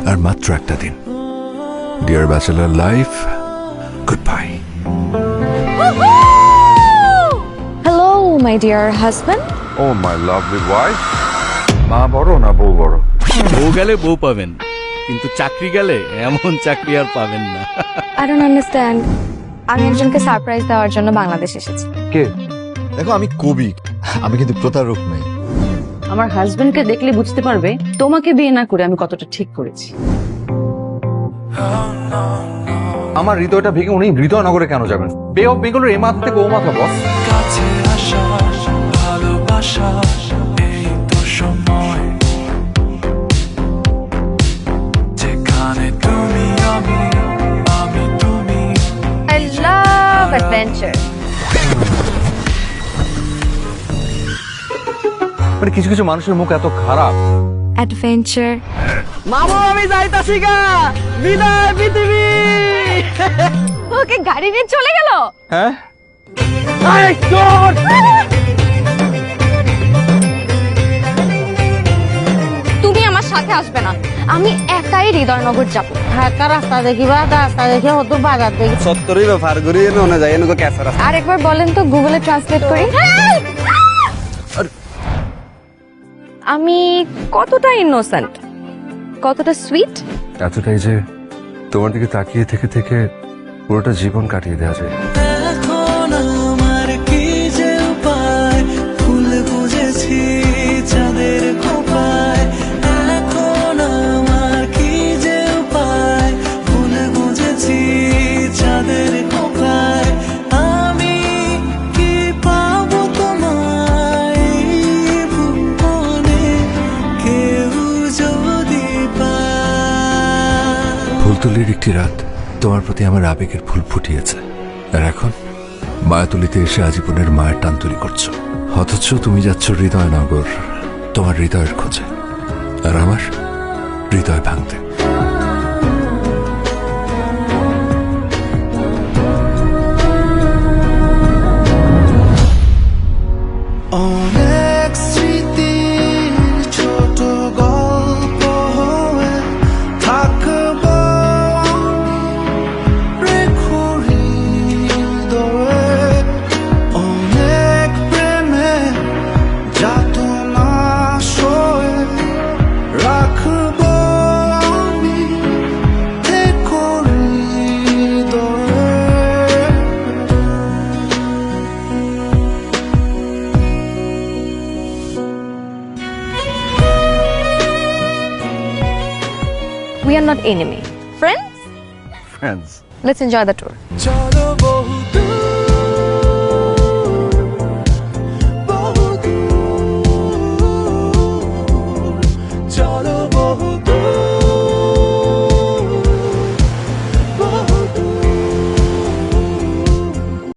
আর মাত্র একটা দিন। Dear bachelor life, goodbye. Hello my dear husband. Oh my lovely wife. মা বড় না বউ বড়? বউ গেলে বউ পাবেন, কিন্তু চাকরি গেলে এমন চাকরি আর পাবেন না। I don't understand. আমি একজনকে সারপ্রাইজ দেওয়ার জন্য বাংলাদেশ এসেছি। কে? দেখো, আমি কবি, আমি কিন্তু প্রতারক নই। আমার হাজবেন্ডকে দেখলে বুঝতে পারবে তোমাকে বিয়ে না করে আমি কতটা ঠিক করেছি। আমার হৃদয়টা ভেঙে উনি হৃদয়নগরে কেন যাবেন? বে অফ বেঙ্গলের এ মাথা থেকে ও মাথা বস। কাছে আসা ভালোবাসা এই তো সময় যেখানে তুমি আমি আমি তুমি। I love adventure. মানে কিছু কিছু মানুষের মুখ এত খারাপ। অ্যাডভেঞ্চার। মামা আমি যাইতাছি গা, বিদায় পৃথিবী। ওকে গাড়ি নিয়ে চলে গেল। হ্যাঁ, তুমি আমার সাথে আসবে না, আমি একাই হৃদয়নগর যাব। ঢাকা রাস্তা দেখিবা, রাস্তা দেখে হতো বাজার দেখি। সত্তরই ব্যাপার করি না যাই এনুকো ক্যাসার আর একবার বলেন তো, গুগলে ট্রান্সলেট করি। আমি কতটা ইনোসেন্ট, কতটা সুইট। এতটাই যে তোমার দিকে তাকিয়ে থেকে থেকে পুরোটা জীবন কাটিয়ে দেওয়া যায়। এখন আমার কি যে উপায়, ফুল বুঝেছি চাঁদের কোপায়। এখন আমার কি যে উপায়, ফুল বুঝেছি চাঁদের কোপায়। আমি কি পাবো তোমায় এই ভুবনে, কেউ যদি পায়। ফুলতলির একটি রাত তোমার প্রতি আমার আবেগের ফুল ফুটিয়েছে, আর এখন মায়াতুলিতে এসে আজীবনের মায়ের টান তৈরি করছো। অথচ তুমি যাচ্ছ হৃদয়নগর তোমার হৃদয়ের খোঁজে, আর আমার হৃদয় ভাঙতে। অনেক স্মৃতির ছোট গল্প হয়ে থাকবো রেখো হৃদয়ে। অনেক প্রেমে যাতনা সয়ে রাখবো আমি থেকো হৃদয়ে। We are not enemy, friends. Friends. Let's enjoy the tour. চলো বহু